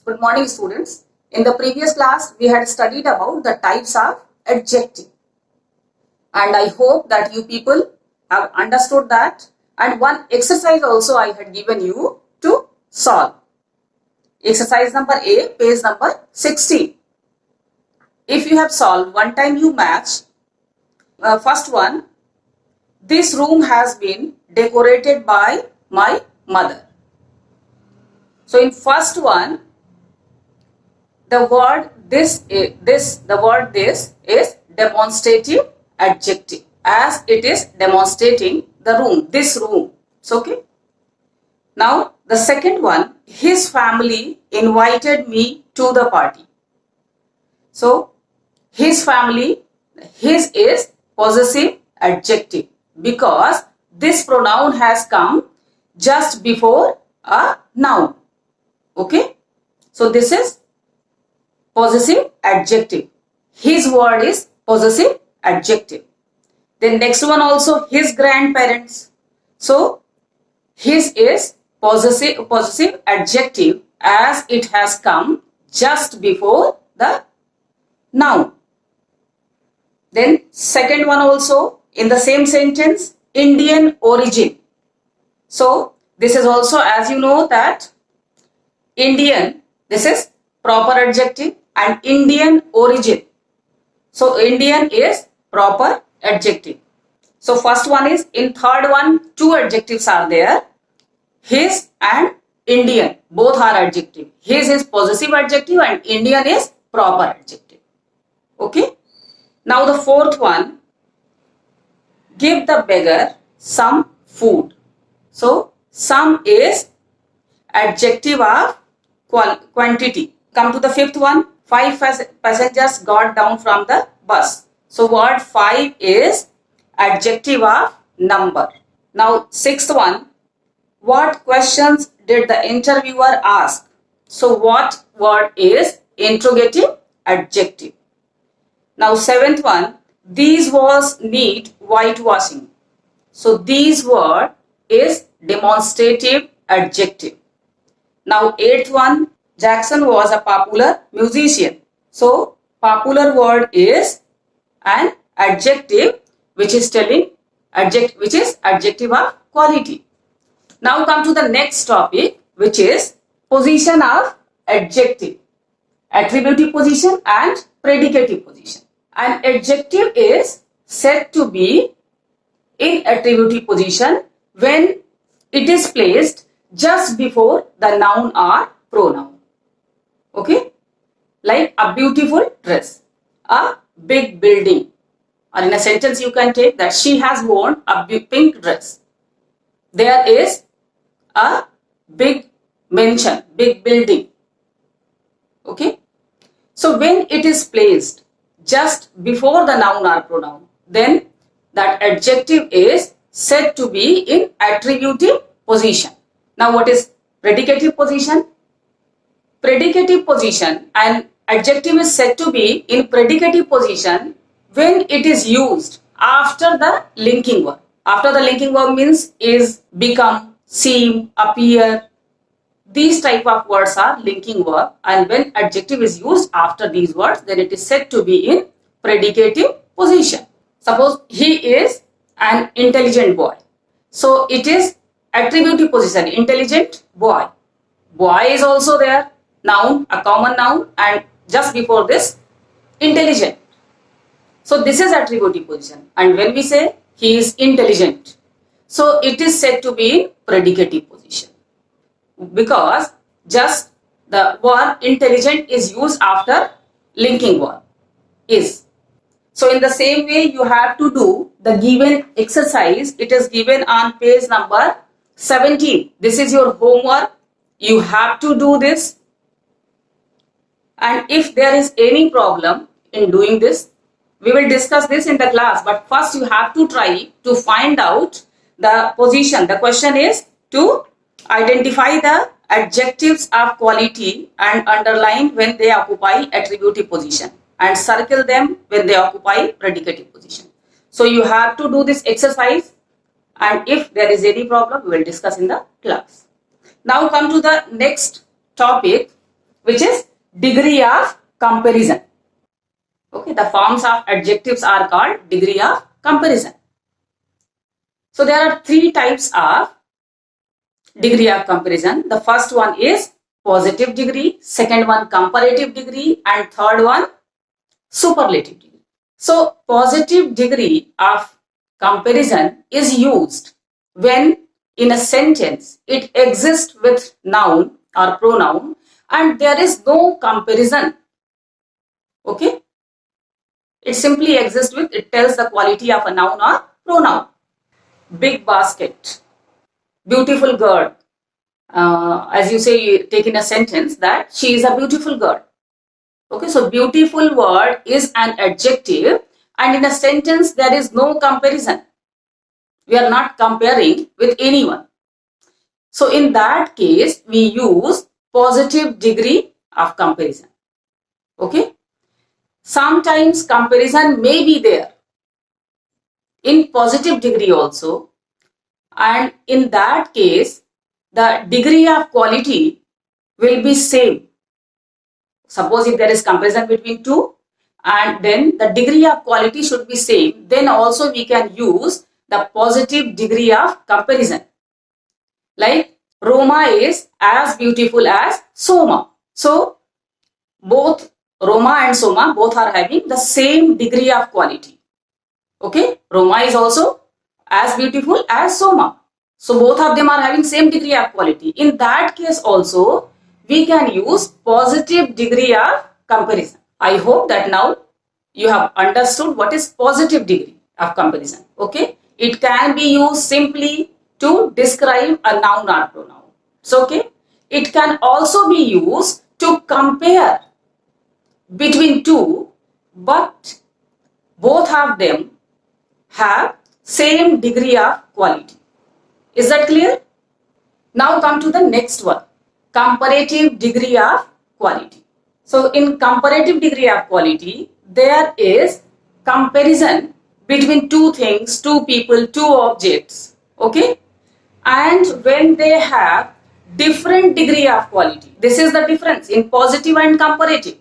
Good morning, students. In the previous class, we had studied about the types of adjective. And I hope that you people have understood that. And one exercise also I had given you to solve. Exercise number A, page number 16. If you have solved, one time you match. First one, this room has been decorated by my mother. So in first one, the word this is demonstrative adjective, as it is demonstrating the room, this room. It's okay. Now the second one, his family invited me to the party. So his family, his is possessive adjective because this pronoun has come just before a noun. Okay. So this is possessive adjective. His word is possessive adjective. Then next one also his grandparents. So his is possessive adjective as it has come just before the noun. Then second one also in the same sentence, Indian origin. So this is also, as you know, that Indian, this is proper adjective, and Indian origin. So Indian is proper adjective. So first one is, in third one, two adjectives are there. His and Indian, both are adjective. His is possessive adjective and Indian is proper adjective. Okay. Now the fourth one, give the beggar some food. So some is adjective of quantity. Come to the fifth one, 5 passengers got down from the bus. So word 5 is adjective of number. Now sixth one, what questions did the interviewer ask? So what word is interrogative adjective. Now seventh one, these walls need whitewashing. So these word is demonstrative adjective. Now eighth one, Jackson was a popular musician. So popular word is an adjective which is telling adjective of quality. Now come to the next topic, which is position of adjective, attributive position and predicative position. An adjective is said to be in attributive position when it is placed just before the noun or pronoun. Okay, like a beautiful dress, a big building, or in a sentence you can take that she has worn a pink dress. There is a big mention, big building. Okay, so when it is placed just before the noun or pronoun, then that adjective is said to be in attributive position. Now what is predicative position? Predicative position, and adjective is said to be in predicative position when it is used after the linking verb. After the linking verb means is, become, seem, appear. These type of words are linking verb, and when adjective is used after these words, then it is said to be in predicative position. Suppose he is an intelligent boy. So it is attributive position, intelligent boy. Boy is also there, noun, a common noun, and just before this, intelligent. So this is attributive position, and when we say he is intelligent, so it is said to be in predicative position because just the verb intelligent is used after linking verb is. So in the same way you have to do the given exercise. It is given on page number 17. This is your homework. You have to do this. And if there is any problem in doing this, we will discuss this in the class. But first you have to try to find out the position. The question is to identify the adjectives of quality and underline when they occupy attributive position, and circle them when they occupy predicative position. So you have to do this exercise, and if there is any problem, we will discuss in the class. Now come to the next topic, which is degree of comparison. Okay, the forms of adjectives are called degree of comparison. So there are three types of degree of comparison. The first one is positive degree, second one comparative degree, and third one superlative degree. So positive degree of comparison is used when in a sentence it exists with noun or pronoun and there is no comparison. Okay, it simply exists with, it tells the quality of a noun or pronoun. Big basket, beautiful girl. As you say, you take in a sentence that she is a beautiful girl. Okay, so beautiful word is an adjective and in a sentence there is no comparison. We are not comparing with anyone. So in that case, we use positive degree of comparison. Okay. Sometimes comparison may be there in positive degree also. And in that case, the degree of quality will be same. Suppose if there is comparison between two and then the degree of quality should be same, then also we can use the positive degree of comparison. Like Roma is as beautiful as Soma. So both Roma and Soma both are having the same degree of quality. Okay, Roma is also as beautiful as Soma. So both of them are having same degree of quality. In that case also we can use positive degree of comparison. I hope that now you have understood what is positive degree of comparison. Okay, it can be used simply to describe a noun or pronoun. So okay, it can also be used to compare between two, but both of them have same degree of quality. Is that clear? Now come to the next one, comparative degree of quality. So in comparative degree of quality, there is comparison between two things, two people, two objects. Okay? And when they have different degree of quality, this is the difference in positive and comparative.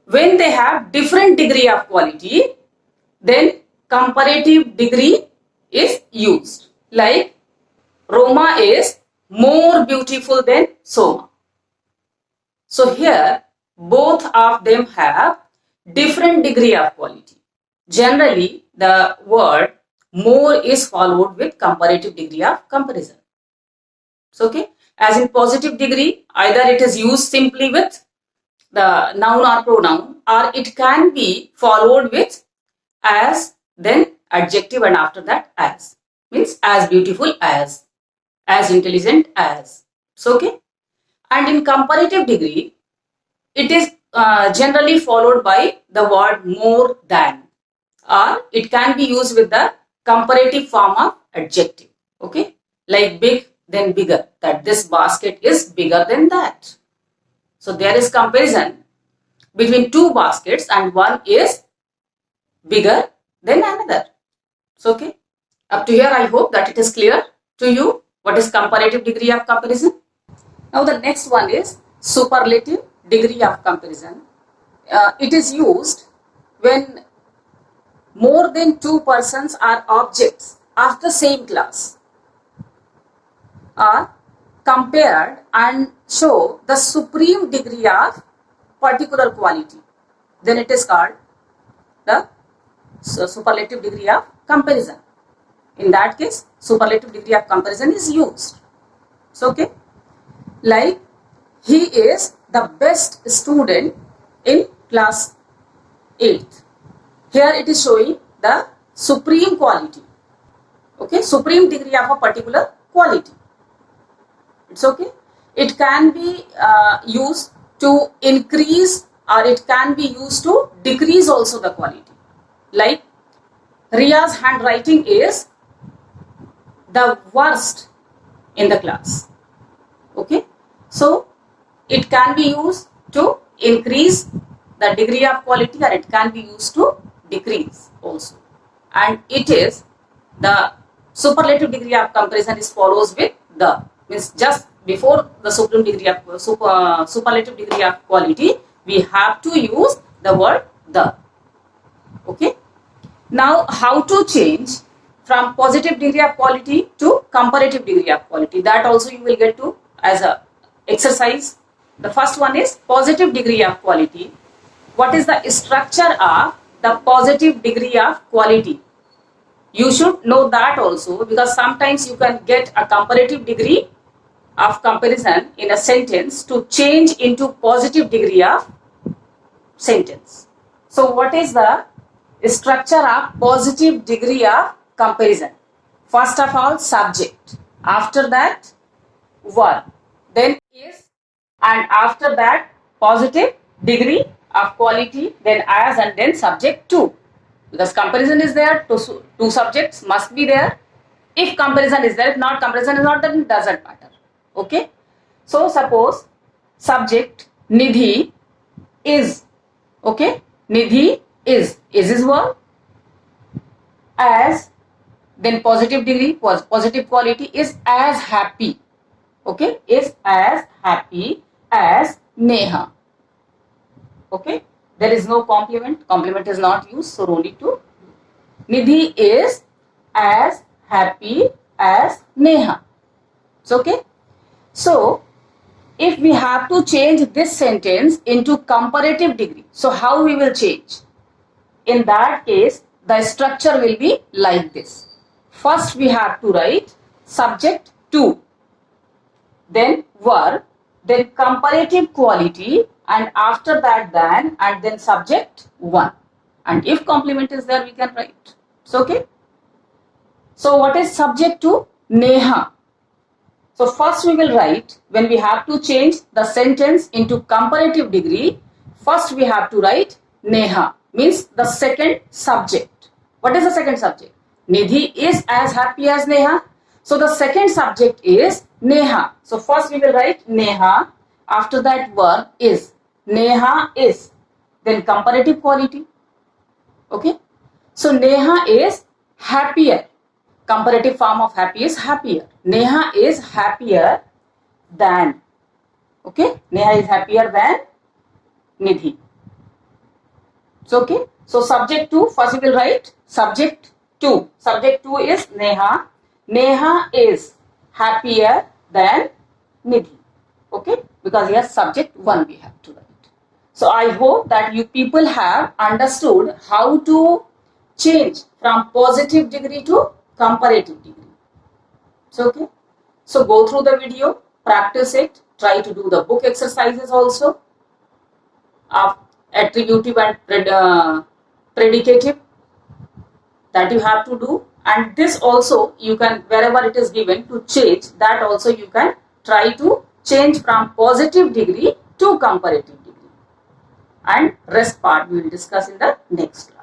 When they have different degree of quality, then comparative degree is used. Like Roma is more beautiful than Soma. So here both of them have different degree of quality. Generally the word more is followed with comparative degree of comparison. So okay, as in positive degree, either it is used simply with the noun or pronoun, or it can be followed with as, then adjective, and after that as. Means as beautiful as intelligent as. So okay, and in comparative degree it is generally followed by the word more than, or it can be used with the comparative form of adjective. Okay, like big then bigger, that this basket is bigger than that. So there is comparison between two baskets and one is bigger than another. So okay, up to here I hope that it is clear to you what is comparative degree of comparison. Now the next one is superlative degree of comparison. It is used when more than two persons are objects of the same class are compared and show the supreme degree of particular quality. Then it is called the superlative degree of comparison. In that case, superlative degree of comparison is used. So okay, like he is the best student in class 8th. Here it is showing the supreme quality. Okay, supreme degree of a particular quality. It's okay. It can be used to increase or it can be used to decrease also the quality. Like Ria's handwriting is the worst in the class. Okay, so it can be used to increase the degree of quality or it can be used to decrease also. And it is the superlative degree of comparison is follows with the, means just before the supreme degree of superlative degree of quality, we have to use the word the. Okay. Now, how to change from positive degree of quality to comparative degree of quality? That also you will get to as a exercise. The first one is positive degree of quality. What is the structure of the positive degree of quality? You should know that also, because sometimes you can get a comparative degree of comparison in a sentence to change into positive degree of sentence. So what is the structure of positive degree of comparison? First of all, subject. After that, verb. Then is, and after that, positive degree of quality, then as, and then subject to. Because comparison is there, two subjects must be there. If comparison is there, if not comparison is not, then it doesn't matter. Okay. So suppose subject Nidhi is. Okay. Nidhi is verb. As, then positive degree, positive quality is as happy. Okay. Is as happy as Neha. Okay. There is no complement. Complement is not used, so only to. Nidhi is as happy as Neha. It's okay. So, if we have to change this sentence into comparative degree, so how we will change? In that case, the structure will be like this. First, we have to write subject to, then verb, then comparative quality, and after that then, and then subject 1. And if complement is there, we can write. It's okay. So what is subject to? Neha. So first we will write, when we have to change the sentence into comparative degree, first we have to write Neha, means the second subject. What is the second subject? Nidhi is as happy as Neha. So the second subject is Neha. So first we will write Neha. After that verb is. Neha is. Then comparative quality. Okay. So Neha is happier. Comparative form of happy is happier. Neha is happier than. Okay. Neha is happier than Nidhi. It's okay. So subject to, first we will write subject to. Subject to is Neha. Neha is happier than Nidhi. Okay. Because here subject 1 we have to write. So I hope that you people have understood how to change from positive degree to comparative degree. It's okay. So go through the video, practice it, try to do the book exercises also of attributive and predicative that you have to do, and this also you can, wherever it is given to change, that also you can try to change from positive degree to comparative degree, and rest part we will discuss in the next class.